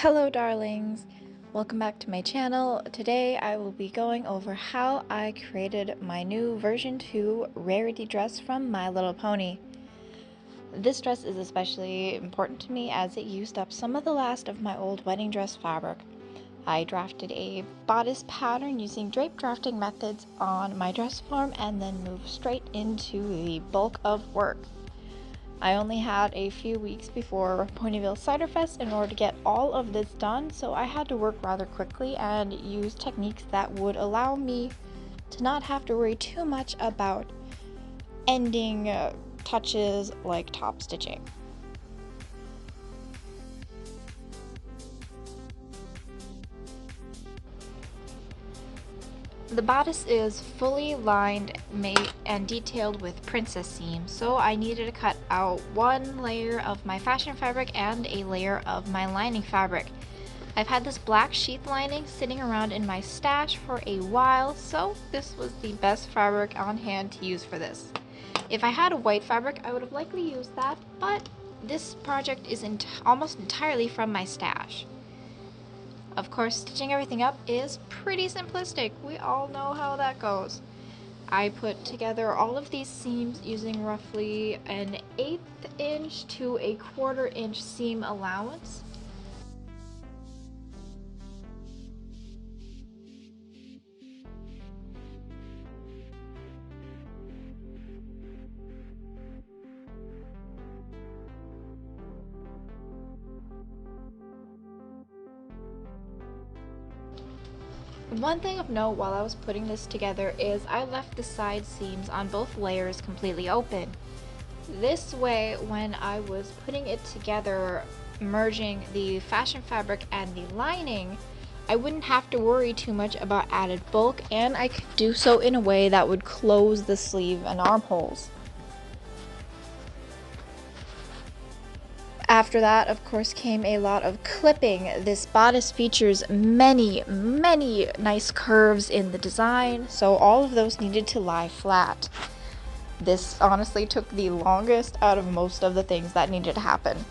Hello darlings, welcome back to my channel. Today I will be going over how I created my new version 2 Rarity dress from My Little Pony. This dress is especially important to me as it used up some of the last of my old wedding dress fabric. I drafted a bodice pattern using drape drafting methods on my dress form and then moved straight into the bulk of work. I only had a few weeks before Ponyville Cider Fest in order to get all of this done, so I had to work rather quickly and use techniques that would allow me to not have to worry too much about ending touches like top stitching. The bodice is fully lined, made, and detailed with princess seams, so I needed to cut out one layer of my fashion fabric and a layer of my lining fabric. I've had this black sheath lining sitting around in my stash for a while, so this was the best fabric on hand to use for this. If I had a white fabric, I would have likely used that, but this project is almost entirely from my stash. Of course, stitching everything up is pretty simplistic. We all know how that goes. I put together all of these seams using roughly an 1/8 inch to a 1/4 inch seam allowance. One thing of note while I was putting this together is I left the side seams on both layers completely open. This way, when I was putting it together, merging the fashion fabric and the lining, I wouldn't have to worry too much about added bulk, and I could do so in a way that would close the sleeve and armholes. After that, of course, came a lot of clipping. This bodice features many nice curves in the design, so all of those needed to lie flat. This honestly took the longest out of most of the things that needed to happen.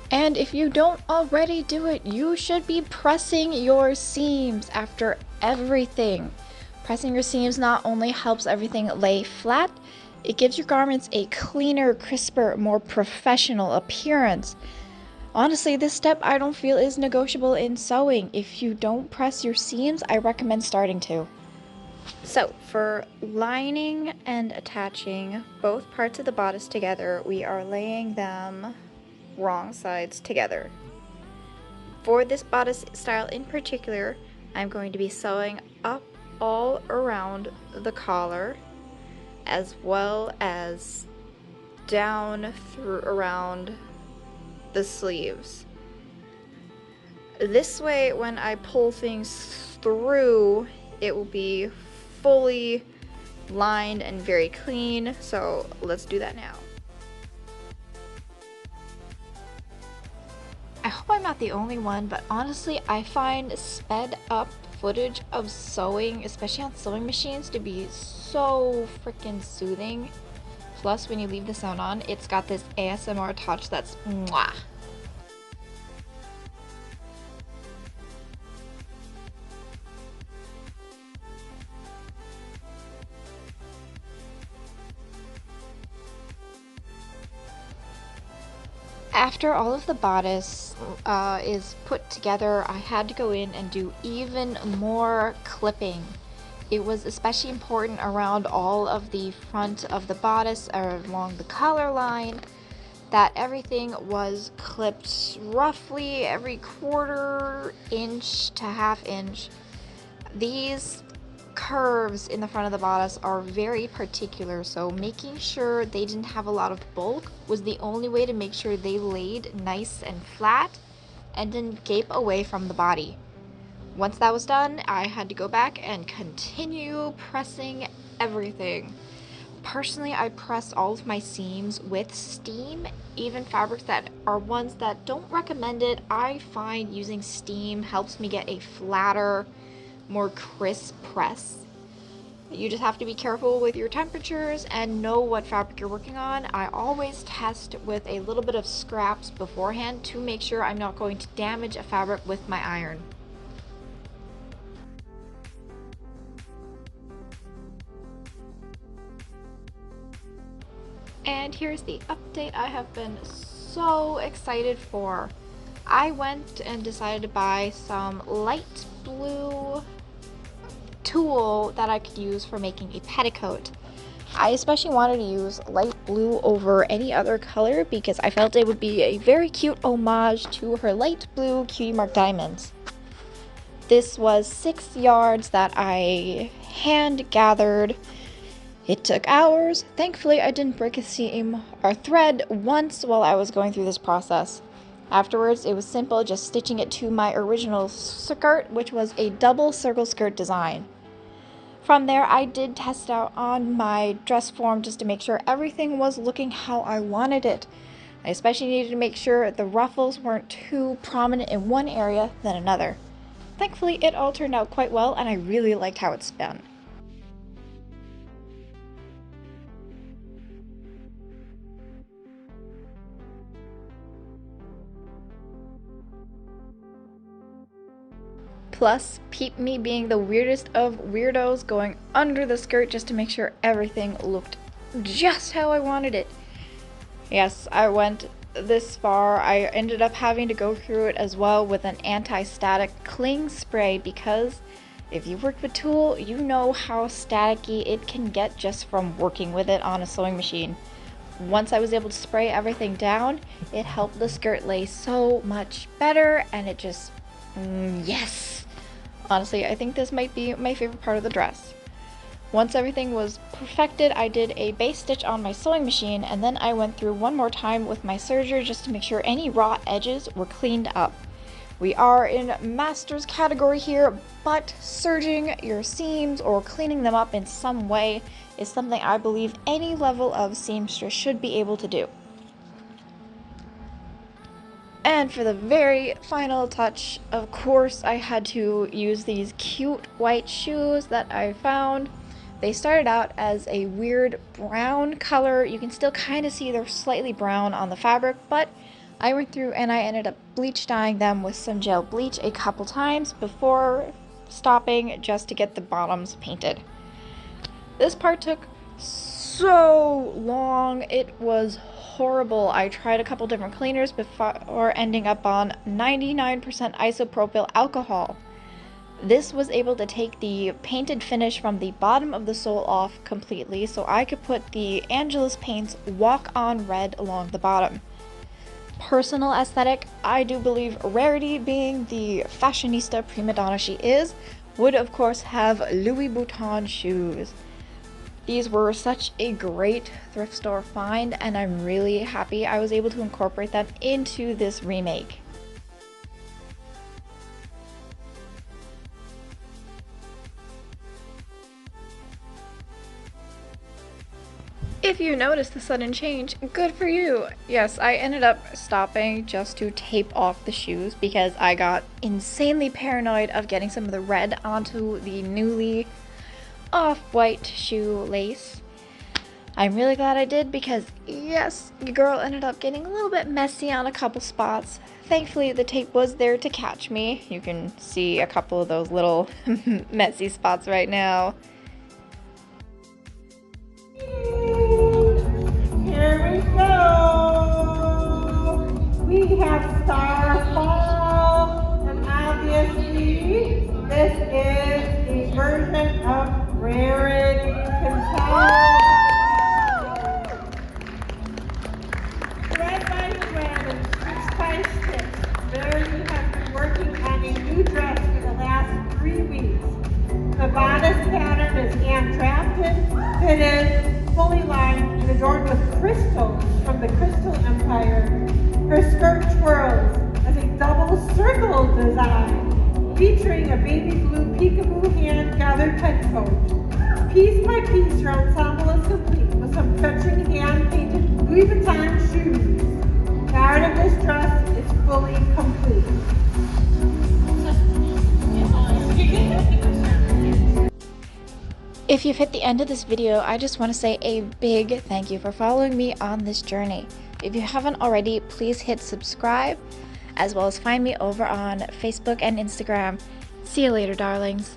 And if you don't already do it, you should be pressing your seams after everything. Pressing your seams not only helps everything lay flat, it gives your garments a cleaner, crisper, more professional appearance. Honestly, this step I don't feel is negotiable in sewing. If you don't press your seams, I recommend starting to. So, for lining and attaching both parts of the bodice together, we are laying them wrong sides together. For this bodice style in particular, I'm going to be sewing up all around the collar, as well as down through around the sleeves. This way, when I pull things through, it will be fully lined and very clean. So let's do that now. I hope I'm not the only one, but honestly, I find sped up footage of sewing, especially on sewing machines, to be so freaking soothing. Plus, when you leave the sound on, it's got this ASMR touch that's mwah. After all of the bodice is put together, I had to go in and do even more clipping. It was especially important around all of the front of the bodice or along the collar line that everything was clipped roughly every 1/4 inch to 1/2 inch. These curves in the front of the bodice are very particular, so making sure they didn't have a lot of bulk was the only way to make sure they laid nice and flat and didn't gape away from the body. Once that was done, I had to go back and continue pressing everything. Personally, I press all of my seams with steam. Even fabrics that are ones that don't recommend it, I find using steam helps me get a flatter, more crisp press. You just have to be careful with your temperatures and know what fabric you're working on. I always test with a little bit of scraps beforehand to make sure I'm not going to damage a fabric with my iron. And here's the update I have been so excited for. I went and decided to buy some light blue tulle that I could use for making a petticoat. I especially wanted to use light blue over any other color because I felt it would be a very cute homage to her light blue cutie mark diamonds. This was 6 yards that I hand gathered. It took hours. Thankfully, I didn't break a seam or thread once while I was going through this process. Afterwards, it was simple, just stitching it to my original skirt, which was a double circle skirt design. From there, I did test out on my dress form just to make sure everything was looking how I wanted it. I especially needed to make sure the ruffles weren't too prominent in one area than another. Thankfully, it all turned out quite well, and I really liked how it spun. Plus, peep me being the weirdest of weirdos going under the skirt just to make sure everything looked just how I wanted it. Yes, I went this far. I ended up having to go through it as well with an anti-static cling spray because if you work with tulle, you know how staticky it can get just from working with it on a sewing machine. Once I was able to spray everything down, it helped the skirt lay so much better, and it just, yes! Honestly, I think this might be my favorite part of the dress. Once everything was perfected, I did a base stitch on my sewing machine, and then I went through one more time with my serger just to make sure any raw edges were cleaned up. We are in master's category here, but serging your seams or cleaning them up in some way is something I believe any level of seamstress should be able to do. And for the very final touch, of course, I had to use these cute white shoes that I found. They started out as a weird brown color. You can still kind of see they're slightly brown on the fabric, but I went through and I ended up bleach dyeing them with some gel bleach a couple times before stopping just to get the bottoms painted. This part took so long. It was horrible. I tried a couple different cleaners before ending up on 99% isopropyl alcohol. This was able to take the painted finish from the bottom of the sole off completely, so I could put the Angelus Paints Walk On Red along the bottom. Personal aesthetic, I do believe Rarity, being the fashionista prima donna she is, would of course have Louis Vuitton shoes. These were such a great thrift store find, and I'm really happy I was able to incorporate them into this remake. If you noticed the sudden change, good for you! Yes, I ended up stopping just to tape off the shoes because I got insanely paranoid of getting some of the red onto the newly off-white shoelace. I'm really glad I did because, yes, your girl ended up getting a little bit messy on a couple spots. Thankfully, the tape was there to catch me. You can see a couple of those little messy spots right now. Here we go! We have Starfall, and obviously this is the version of Rarity Cosplay. Thread by thread and stitch by stitch, Rarity has been working on a new dress for the last 3 weeks. The bodice pattern is hand-drafted, fitted, fully lined, and adorned with crystals from the Crystal Empire. Her skirt twirls as a double circle design, featuring a baby blue peekaboo hand-gathered petticoat. Piece by piece, her ensemble is complete with some fetching hand-painted Louis Vuitton shoes. The art of this dress is fully complete. If you've hit the end of this video, I just want to say a big thank you for following me on this journey. If you haven't already, please hit subscribe, as well as find me over on Facebook and Instagram. See you later, darlings.